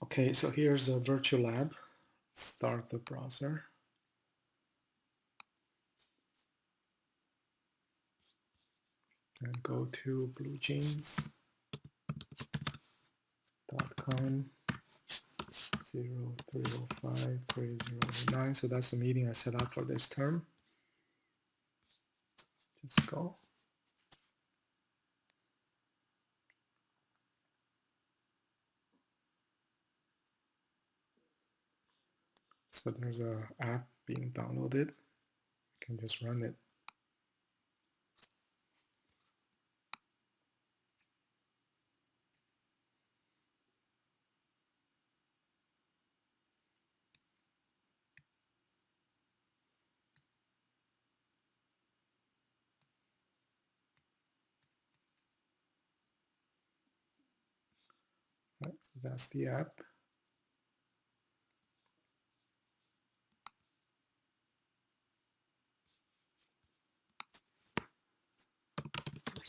Okay, so here's the virtual lab. Start the browser. And go to bluejeans.com 03053009. So that's the meeting I set up for this term. Just go. So there's an app being downloaded. You can just run it. Right, so that's the app.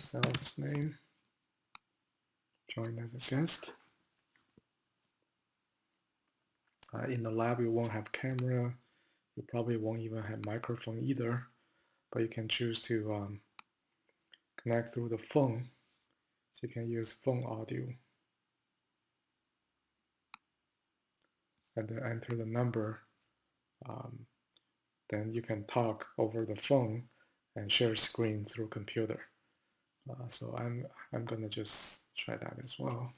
Self name. Join as a guest. In the lab, you won't have camera. You probably won't even have microphone either, but you can choose to connect through the phone. So you can use phone audio. And then enter the number. Then you can talk over the phone and share screen through computer. So I'm gonna just try that as well.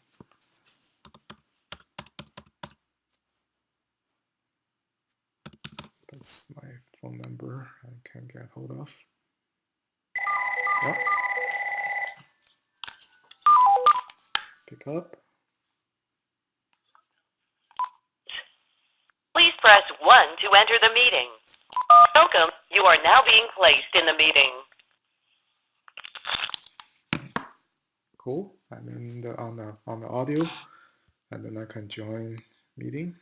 That's my phone number I can get hold of. Yep. Pick up. Please press 1 to enter the meeting. Welcome, you are now being placed in the meeting. Cool. I'm in on the audio, and then I can join meeting.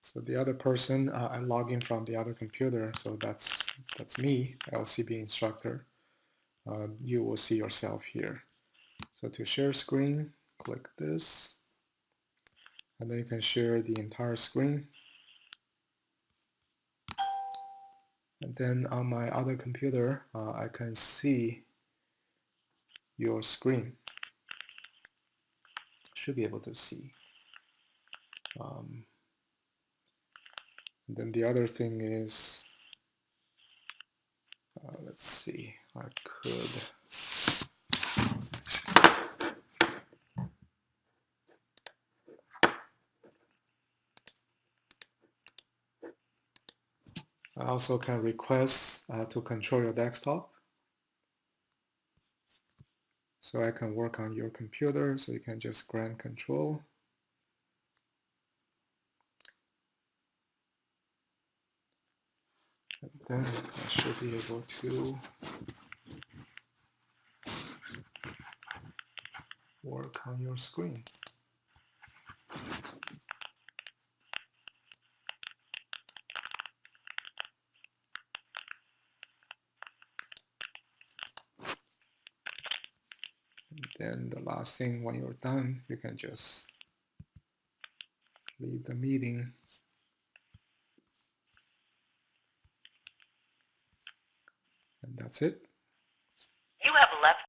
So the other person, I log in from the other computer, so that's me, LCB instructor. You will see yourself here. So to share screen, click this, and then you can share the entire screen. And then on my other computer, I can see your screen. Should be able to see. And then the other thing is, let's see, I could I also can request to control your desktop. So I can work on your computer, so you can just grant control. And then I should be able to work on your screen. And then the last thing, when you're done, you can just leave the meeting. And that's it. You have left